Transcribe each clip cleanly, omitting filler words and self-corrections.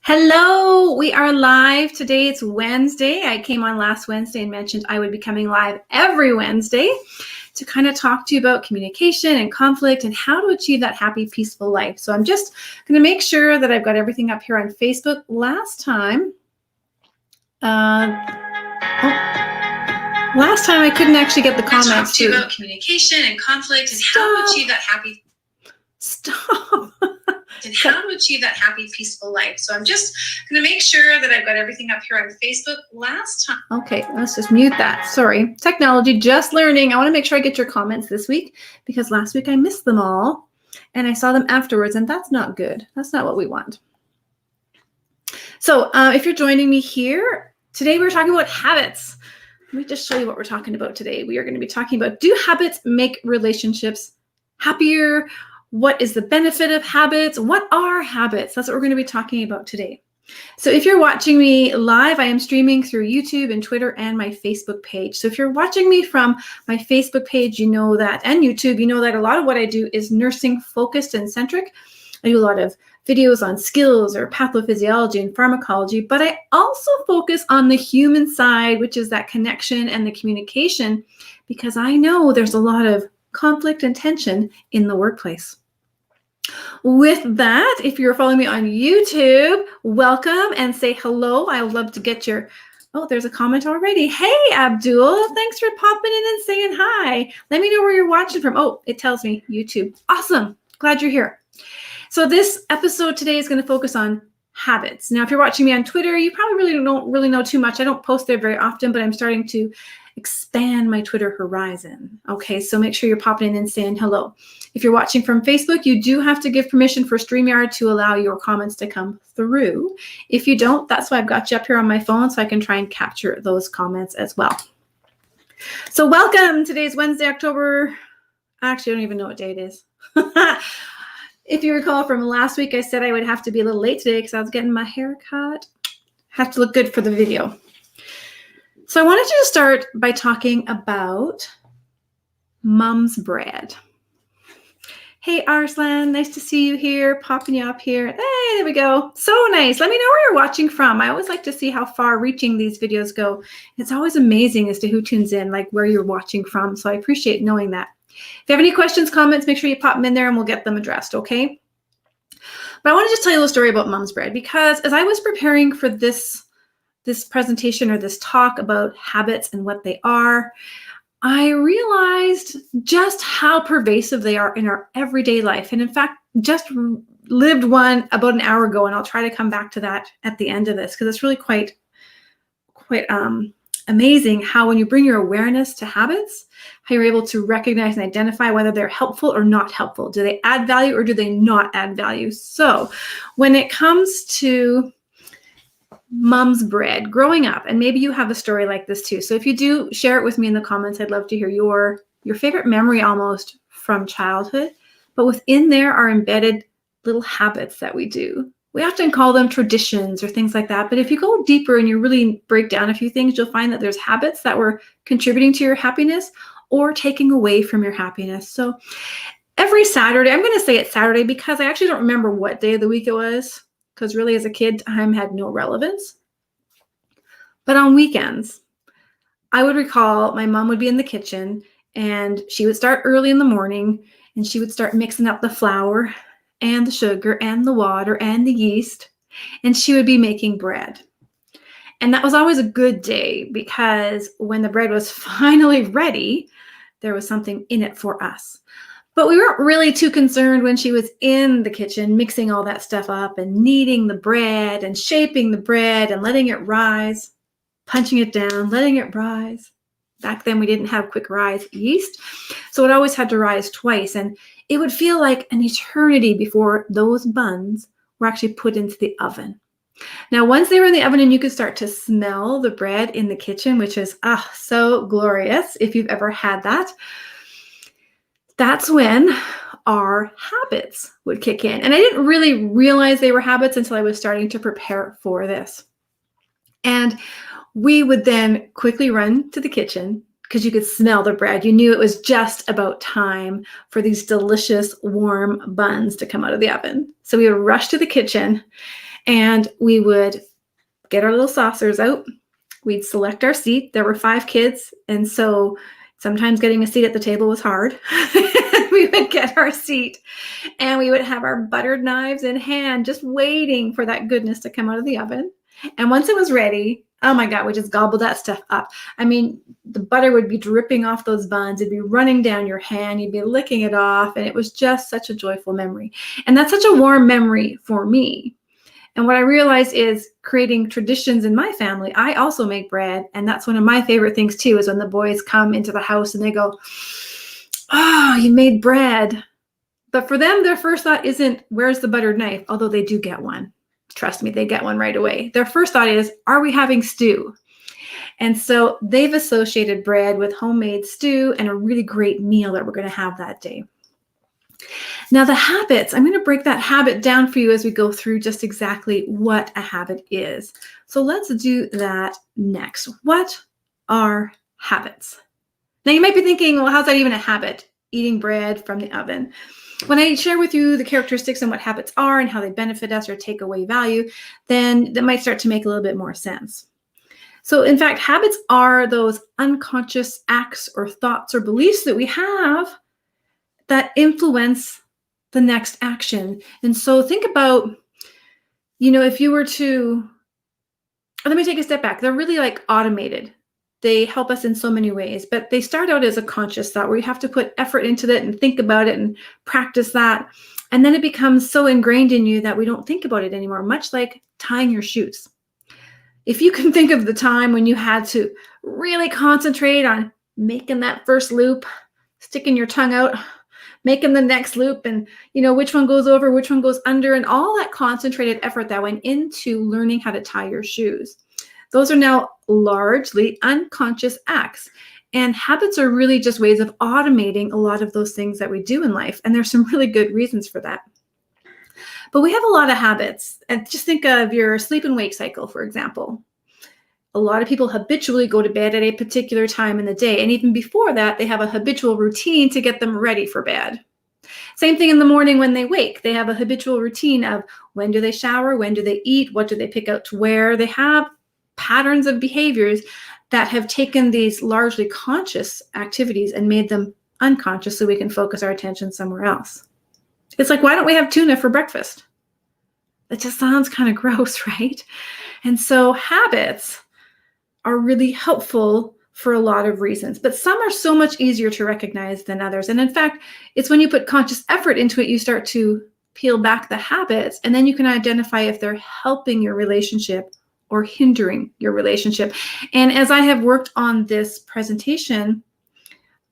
Hello, we are live. Today it's Wednesday. I came on last Wednesday and mentioned I would be coming live every Wednesday to kind of talk to you about communication and conflict and how to achieve that happy, peaceful life. So I'm just going to make sure that I've got everything up here on Facebook. Last time I couldn't actually get the comments. Talk to you about communication and conflict and how to achieve that happy. Stop. And how to achieve that happy, peaceful life. So I'm just going to make sure that I've got everything up here on Facebook. Last time. Okay, let's just mute that. Sorry. Technology, just learning. I want to make sure I get your comments this week because last week I missed them all and I saw them afterwards, and that's not good. That's not what we want. So if you're joining me here, today we're talking about habits. Let me just show you what we're talking about today. We are going to be talking about, do habits make relationships happier? What is the benefit of habits? What are habits? That's what we're going to be talking about today. So if you're watching me live, I am streaming through YouTube and Twitter and my Facebook page. So if you're watching me from my Facebook page, you know that, and YouTube, you know that a lot of what I do is nursing focused and centric. I do a lot of videos on skills or pathophysiology and pharmacology, but I also focus on the human side, which is that connection and the communication, because I know there's a lot of conflict and tension in the workplace. With that, if you're following me on YouTube, welcome and say hello. I would love to get your, oh, there's a comment already. Hey, Abdul, thanks for popping in and saying hi. Let me know where you're watching from. Oh, it tells me YouTube. Awesome. Glad you're here. So this episode today is going to focus on habits. Now, if you're watching me on Twitter, you probably don't really know too much. I don't post there very often, but I'm starting to expand my Twitter horizon. Okay, so make sure you're popping in and saying hello. If you're watching from Facebook, you do have to give permission for StreamYard to allow your comments to come through. If you don't, that's why I've got you up here on my phone so I can try and capture those comments as well. So welcome. Today's Wednesday, October. Actually, I don't even know what day it is. If you recall from last week, I said I would have to be a little late today because I was getting my hair cut. Have to look good for the video. So I wanted to start by talking about mom's bread. Hey, Arslan, nice to see you here, popping you up here. Hey, there we go. So nice. Let me know where you're watching from. I always like to see how far reaching these videos go. It's always amazing as to who tunes in, like where you're watching from. So I appreciate knowing that. If you have any questions, comments, make sure you pop them in there and we'll get them addressed, okay? But I want to just tell you a story about mom's bread because as I was preparing for this presentation or this talk about habits and what they are, I realized just how pervasive they are in our everyday life. And in fact, just lived one about an hour ago, and I'll try to come back to that at the end of this because it's really quite amazing how when you bring your awareness to habits, how you're able to recognize and identify whether they're helpful or not helpful. Do they add value or do they not add value? So when it comes to mom's bread, growing up, and maybe you have a story like this too. So if you do, share it with me in the comments. I'd love to hear your favorite memory almost from childhood. But within there are embedded little habits that we do. We often call them traditions or things like that. But if you go deeper and you really break down a few things, you'll find that there's habits that were contributing to your happiness or taking away from your happiness. So every Saturday, I'm going to say it's Saturday because I actually don't remember what day of the week it was, because really as a kid, time had no relevance. But on weekends, I would recall my mom would be in the kitchen and she would start early in the morning and she would start mixing up the flour and the sugar and the water and the yeast, and she would be making bread. And that was always a good day because when the bread was finally ready, there was something in it for us. But we weren't really too concerned when she was in the kitchen mixing all that stuff up and kneading the bread and shaping the bread and letting it rise, punching it down, letting it rise. Back then we didn't have quick rise yeast, so it always had to rise twice. And it would feel like an eternity before those buns were actually put into the oven. Now, once they were in the oven and you could start to smell the bread in the kitchen, which is so glorious if you've ever had that, that's when our habits would kick in. And I didn't really realize they were habits until I was starting to prepare for this. And we would then quickly run to the kitchen because you could smell the bread. You knew it was just about time for these delicious warm buns to come out of the oven. So we would rush to the kitchen And we would get our little saucers out. We'd select our seat. There were 5 kids. And so sometimes getting a seat at the table was hard. We would get our seat and we would have our buttered knives in hand, just waiting for that goodness to come out of the oven. And once it was ready, oh my God, we just gobbled that stuff up. I mean, the butter would be dripping off those buns. It'd be running down your hand. You'd be licking it off. And it was just such a joyful memory. And that's such a warm memory for me. And what I realized is creating traditions in my family. I also make bread. And that's one of my favorite things too, is when the boys come into the house and they go, oh, you made bread. But for them, their first thought isn't, where's the buttered knife? Although they do get one. Trust me, they get one right away. Their first thought is, are we having stew? And so they've associated bread with homemade stew and a really great meal that we're going to have that day. Now the habits, I'm going to break that habit down for you as we go through just exactly what a habit is. So let's do that next. What are habits? Now you might be thinking, well, how's that even a habit? Eating bread from the oven. When I share with you the characteristics and what habits are and how they benefit us or take away value, then that might start to make a little bit more sense. So in fact, habits are those unconscious acts or thoughts or beliefs that we have that influence the next action. And so think about, if you were to, let me take a step back. They're really like automated. They help us in so many ways, but they start out as a conscious thought where you have to put effort into it and think about it and practice that. And then it becomes so ingrained in you that we don't think about it anymore, much like tying your shoes. If you can think of the time when you had to really concentrate on making that first loop, sticking your tongue out, making the next loop, and which one goes over, which one goes under, and all that concentrated effort that went into learning how to tie your shoes. Those are now largely unconscious acts. And habits are really just ways of automating a lot of those things that we do in life. And there's some really good reasons for that. But we have a lot of habits. And just think of your sleep and wake cycle, for example. A lot of people habitually go to bed at a particular time in the day. And even before that, they have a habitual routine to get them ready for bed. Same thing in the morning when they wake. They have a habitual routine of when do they shower, when do they eat, what do they pick out to wear. They have patterns of behaviors that have taken these largely conscious activities and made them unconscious so we can focus our attention somewhere else. It's like, why don't we have tuna for breakfast? That just sounds kind of gross, right? And so habits are really helpful for a lot of reasons, but some are so much easier to recognize than others. And in fact, it's when you put conscious effort into it, you start to peel back the habits, and then you can identify if they're helping your relationship or hindering your relationship. And as I have worked on this presentation,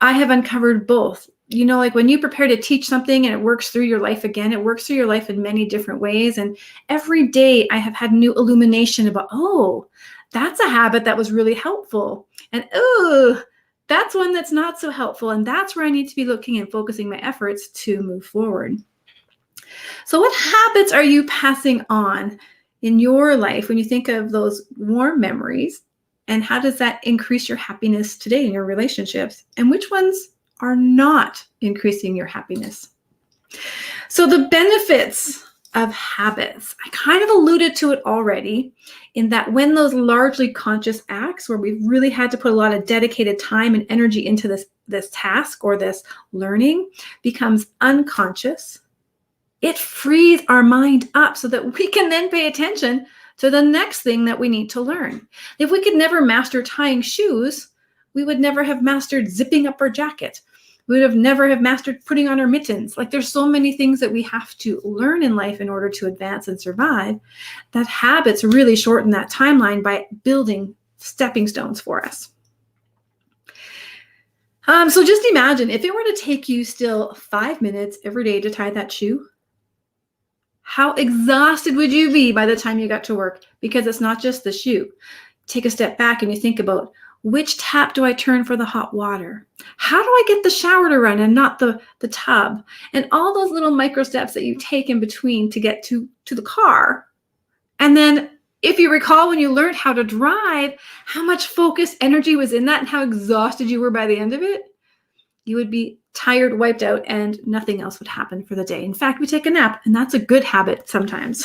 I have uncovered both. Like when you prepare to teach something and it works through your life again, it works through your life in many different ways. And every day I have had new illumination about, oh, that's a habit that was really helpful. And oh, that's one that's not so helpful. And that's where I need to be looking and focusing my efforts to move forward. So what habits are you passing on in your life when you think of those warm memories? And how does that increase your happiness today in your relationships? And which ones are not increasing your happiness? So the benefits of habits, I kind of alluded to it already, in that when those largely conscious acts where we've really had to put a lot of dedicated time and energy into this task or this learning becomes unconscious, it frees our mind up so that we can then pay attention to the next thing that we need to learn. If we could never master tying shoes, we would never have mastered zipping up our jacket. We would have never have mastered putting on our mittens. Like there's so many things that we have to learn in life in order to advance and survive, that habits really shorten that timeline by building stepping stones for us. So just imagine if it were to take you still 5 minutes every day to tie that shoe, how exhausted would you be by the time you got to work? Because it's not just the shoe. Take a step back and you think about, which tap do I turn for the hot water? How do I get the shower to run and not the tub? And all those little micro steps that you take in between to get to the car. And then if you recall when you learned how to drive, how much focus, energy was in that and how exhausted you were by the end of it, you would be tired, wiped out, and nothing else would happen for the day. In fact, we take a nap, and that's a good habit sometimes.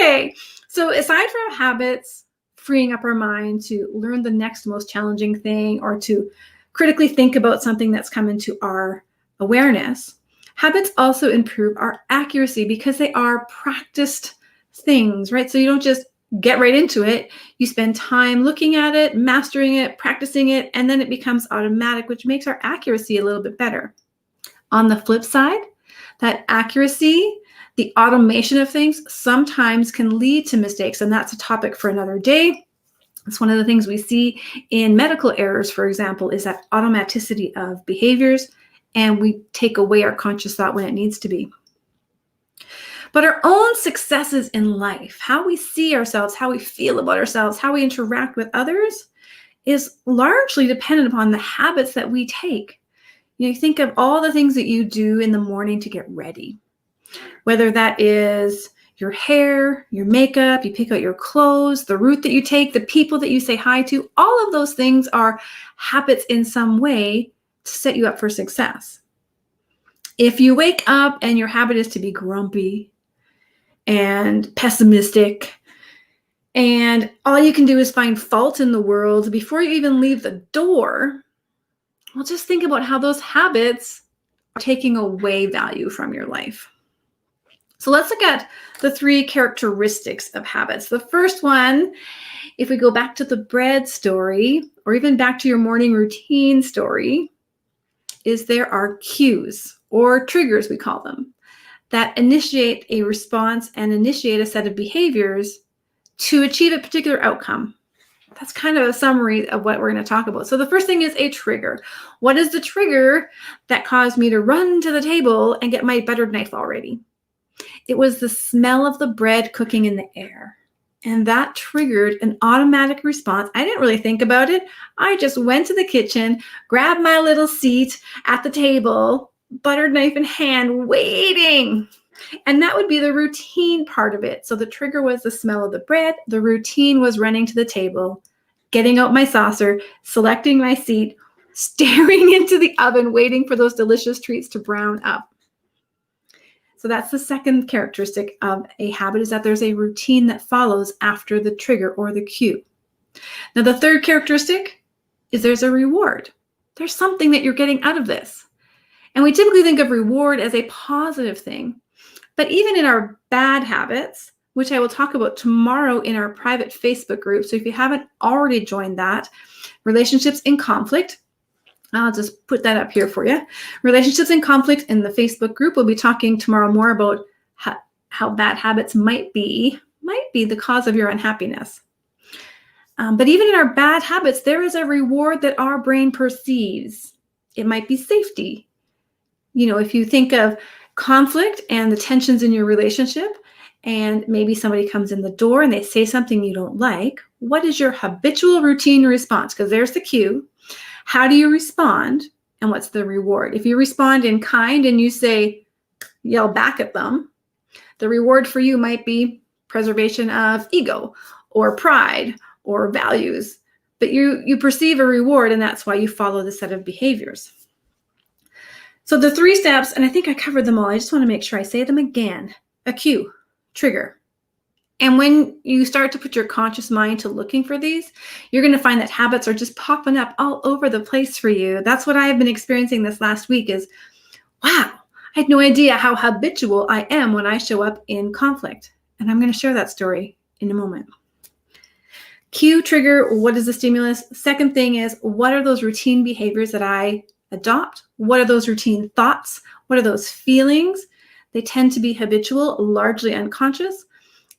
Okay, so aside from habits freeing up our mind to learn the next most challenging thing or to critically think about something that's come into our awareness, habits also improve our accuracy because they are practiced things, right? So you don't just get right into it. You spend time looking at it, mastering it, practicing it, and then it becomes automatic, which makes our accuracy a little bit better. On the flip side, that accuracy, the automation of things sometimes can lead to mistakes, and that's a topic for another day. It's one of the things we see in medical errors, for example, is that automaticity of behaviors, and we take away our conscious thought when it needs to be. But our own successes in life, how we see ourselves, how we feel about ourselves, how we interact with others, is largely dependent upon the habits that we take. You think of all the things that you do in the morning to get ready, whether that is your hair, your makeup, you pick out your clothes, the route that you take, the people that you say hi to, all of those things are habits in some way to set you up for success. If you wake up and your habit is to be grumpy and pessimistic, and all you can do is find fault in the world before you even leave the door, well, just think about how those habits are taking away value from your life. So let's look at the 3 characteristics of habits. The first one, if we go back to the bread story, or even back to your morning routine story, is there are cues, or triggers we call them, that initiate a response and initiate a set of behaviors to achieve a particular outcome. That's kind of a summary of what we're going to talk about. So the first thing is a trigger. What is the trigger that caused me to run to the table and get my buttered knife all ready? It was the smell of the bread cooking in the air. And that triggered an automatic response. I didn't really think about it. I just went to the kitchen, grabbed my little seat at the table, buttered knife in hand, waiting. And that would be the routine part of it. So the trigger was the smell of the bread. The routine was running to the table, getting out my saucer, selecting my seat, staring into the oven, waiting for those delicious treats to brown up. So that's the second characteristic of a habit, is that there's a routine that follows after the trigger or the cue. Now, the third characteristic is there's a reward. There's something that you're getting out of this. And we typically think of reward as a positive thing. But even in our bad habits, which I will talk about tomorrow in our private Facebook group, so if you haven't already joined that, Relationships in Conflict, I'll just put that up here for you. Relationships in Conflict in the Facebook group. We'll be talking tomorrow more about how bad habits might be the cause of your unhappiness. But even in our bad habits, there is a reward that our brain perceives. It might be safety. If you think of conflict and the tensions in your relationship, and maybe somebody comes in the door and they say something you don't like, what is your habitual routine response? Because there's the cue. How do you respond, and what's the reward? If you respond in kind and you yell back at them, the reward for you might be preservation of ego or pride or values. But you perceive a reward, and that's why you follow the set of behaviors. So the 3 steps, and I think I covered them all. I just want to make sure I say them again. A cue, trigger. And when you start to put your conscious mind to looking for these, you're going to find that habits are just popping up all over the place for you. That's what I've been experiencing this last week is, wow, I had no idea how habitual I am when I show up in conflict. And I'm going to share that story in a moment. Cue, trigger, what is the stimulus? Second thing is, what are those routine behaviors that I adopt? What are those routine thoughts? What are those feelings? They tend to be habitual, largely unconscious.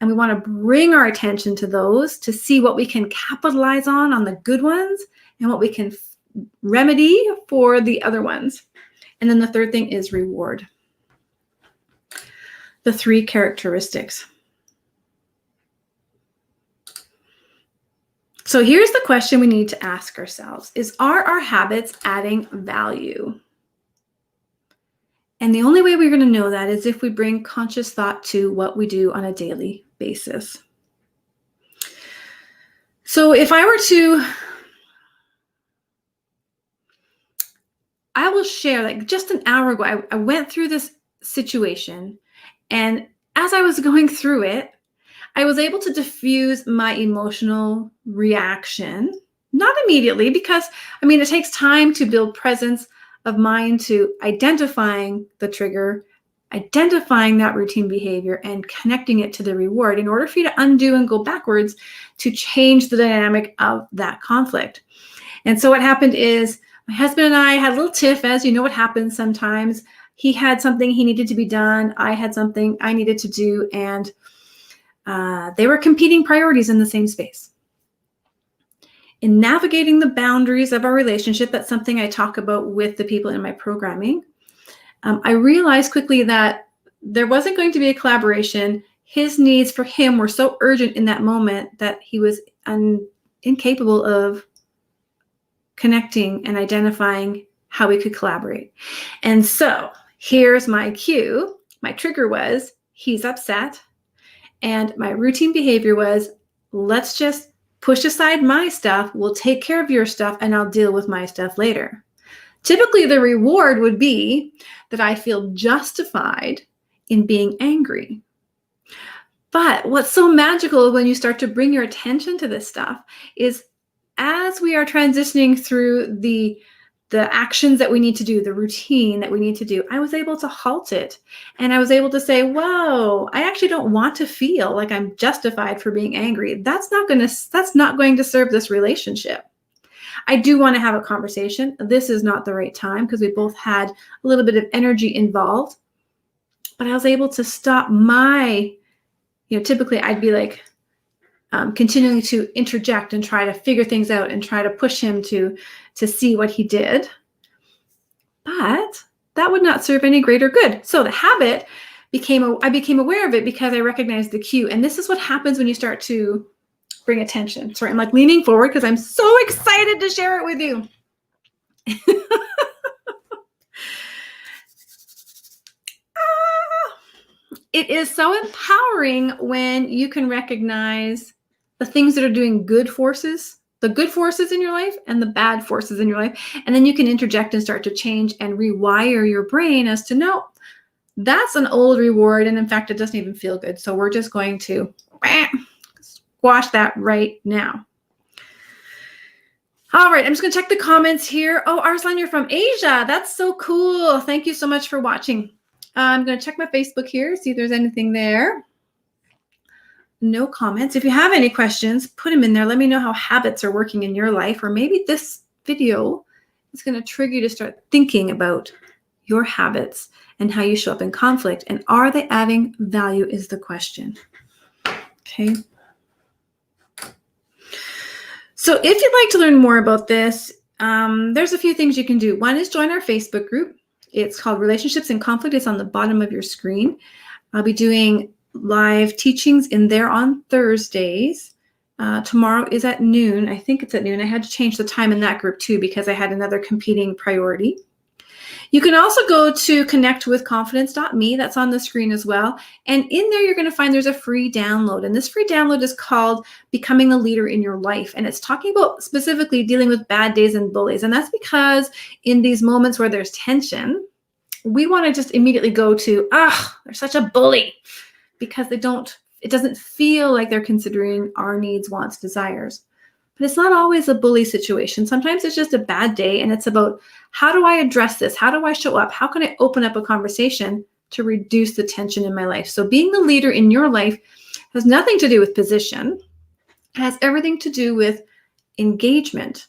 And we want to bring our attention to those to see what we can capitalize on the good ones, and what we can remedy for the other ones. And then the third thing is reward. The 3 characteristics. So here's the question we need to ask ourselves is, are our habits adding value? And the only way we're going to know that is if we bring conscious thought to what we do on a daily basis. So if I were to, I will share, just an hour ago, I went through this situation, and as I was going through it, I was able to diffuse my emotional reaction, not immediately, because it takes time to build presence of mind to identifying the trigger, identifying that routine behavior, and connecting it to the reward in order for you to undo and go backwards to change the dynamic of that conflict. And so what happened is my husband and I had a little tiff, as you know what happens sometimes. He had something he needed to be done. I had something I needed to do. And they were competing priorities in the same space. In navigating the boundaries of our relationship, that's something I talk about with the people in my programming. I realized quickly that there wasn't going to be a collaboration. His needs for him were so urgent in that moment that he was incapable of connecting and identifying how we could collaborate. And so here's my cue. My trigger was, he's upset. And my routine behavior was, let's just push aside my stuff. We'll take care of your stuff and I'll deal with my stuff later. Typically, the reward would be that I feel justified in being angry. But what's so magical when you start to bring your attention to this stuff is as we are transitioning through the actions that we need to do, the routine that we need to do, I was able to halt it. And I was able to say, whoa, I actually don't want to feel like I'm justified for being angry. That's not going to serve this relationship. I do want to have a conversation. This is not the right time because we both had a little bit of energy involved. But I was able to stop typically I'd be like continuing to interject and try to figure things out and try to push him to see what he did. But that would not serve any greater good. So the habit I became aware of it because I recognized the cue. And this is what happens when you start to bring attention. Sorry, I'm like leaning forward because I'm so excited to share it with you. It is so empowering when you can recognize the things that are doing good forces, the good forces in your life and the bad forces in your life. And then you can interject and start to change and rewire your brain as to, no, that's an old reward. And in fact, it doesn't even feel good. So we're just going to squash that right now. All right, I'm just going to check the comments here. Oh, Arslan, you're from Asia. That's so cool. Thank you so much for watching. I'm going to check my Facebook here, see if there's anything there. No comments. If you have any questions, put them in there. Let me know how habits are working in your life, or maybe this video is going to trigger you to start thinking about your habits and how you show up in conflict. And are they adding value is the question. Okay. So if you'd like to learn more about this, there's a few things you can do. One is join our Facebook group. It's called Relationships in Conflict. It's on the bottom of your screen. I'll be doing live teachings in there on Thursdays. Tomorrow is at noon. I think it's at noon. I had to change the time in that group too because I had another competing priority. You can also go to connectwithconfidence.me. That's on the screen as well. And in there, you're going to find there's a free download. And this free download is called Becoming the Leader in Your Life. And it's talking about specifically dealing with bad days and bullies. And that's because in these moments where there's tension, we want to just immediately go to, they're such a bully, because it doesn't feel like they're considering our needs, wants, desires. But it's not always a bully situation. Sometimes it's just a bad day, and it's about, how do I address this? How do I show up? How can I open up a conversation to reduce the tension in my life? So being the leader in your life has nothing to do with position. It has everything to do with engagement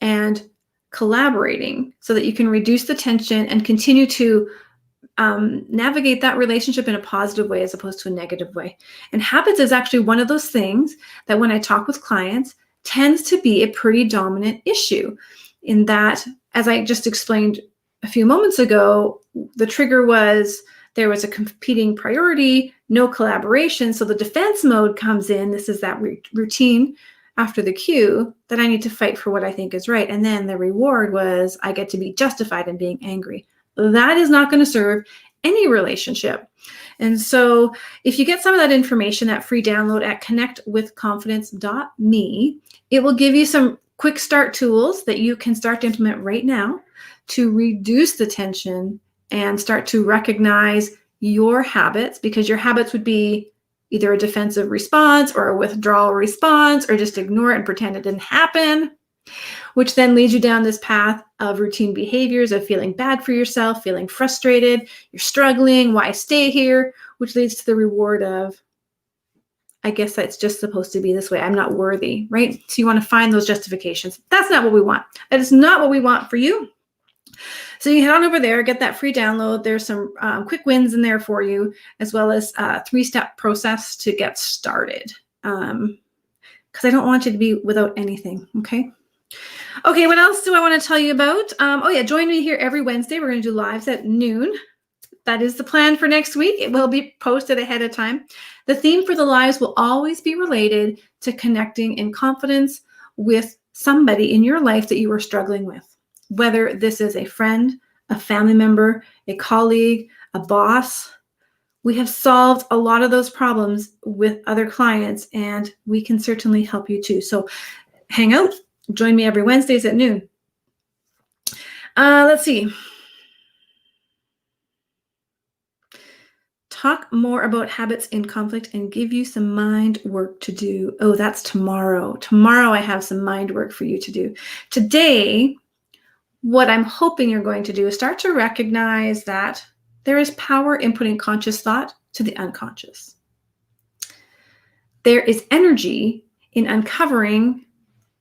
and collaborating so that you can reduce the tension and continue to navigate that relationship in a positive way as opposed to a negative way. And habits is actually one of those things that when I talk with clients tends to be a pretty dominant issue, in that, as I just explained a few moments ago, the trigger was there was a competing priority, no collaboration. So the defense mode comes in. This is that routine after the cue that I need to fight for what I think is right. And then the reward was I get to be justified in being angry. That is not going to serve any relationship. And so if you get some of that information, that free download at connectwithconfidence.me, it will give you some quick start tools that you can start to implement right now to reduce the tension and start to recognize your habits, because your habits would be, either a defensive response or a withdrawal response, or just ignore it and pretend it didn't happen, which then leads you down this path of routine behaviors of feeling bad for yourself, feeling frustrated, you're struggling, why stay here, which leads to the reward of, I guess that's just supposed to be this way, I'm not worthy, right? So you want to find those justifications. That's not what we want. That is not what we want for you. So you head on over there, get that free download. There's some quick wins in there for you, as well as a 3-step process to get started. Because I don't want you to be without anything, okay? Okay, what else do I want to tell you about? Oh yeah, join me here every Wednesday. We're going to do lives at noon. That is the plan for next week. It will be posted ahead of time. The theme for the lives will always be related to connecting in confidence with somebody in your life that you are struggling with. Whether this is a friend, a family member, a colleague, a boss, we have solved a lot of those problems with other clients, and we can certainly help you too. So hang out, join me every Wednesdays at noon. Let's see. Talk more about habits in conflict and give you some mind work to do. Oh, that's tomorrow. Tomorrow I have some mind work for you to do. Today, what I'm hoping you're going to do is start to recognize that there is power in putting conscious thought to the unconscious. There is energy in uncovering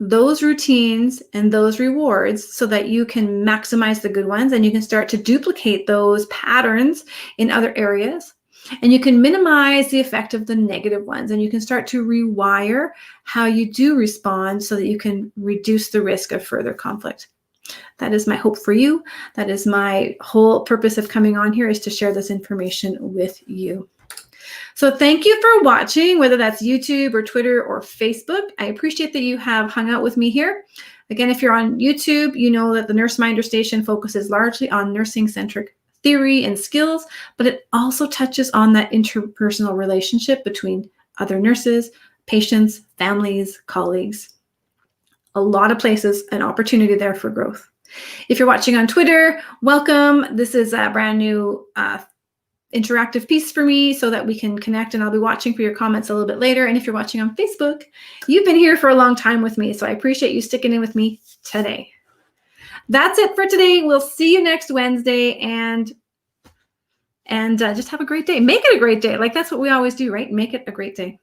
those routines and those rewards so that you can maximize the good ones and you can start to duplicate those patterns in other areas. And you can minimize the effect of the negative ones, and you can start to rewire how you do respond so that you can reduce the risk of further conflict. That is my hope for you. That is my whole purpose of coming on here, is to share this information with you. So thank you for watching, whether that's YouTube or Twitter or Facebook. I appreciate that you have hung out with me here. Again, if you're on YouTube, you know that the NurseMinder station focuses largely on nursing-centric theory and skills, but it also touches on that interpersonal relationship between other nurses, patients, families, colleagues. A lot of places, an opportunity there for growth. If you're watching on Twitter, welcome. This is a brand new interactive piece for me so that we can connect, and I'll be watching for your comments a little bit later. And if you're watching on Facebook, you've been here for a long time with me, so I appreciate you sticking in with me today. That's it for today. We'll see you next Wednesday, and just have a great day. Make it a great day. Like, that's what we always do, right? Make it a great day.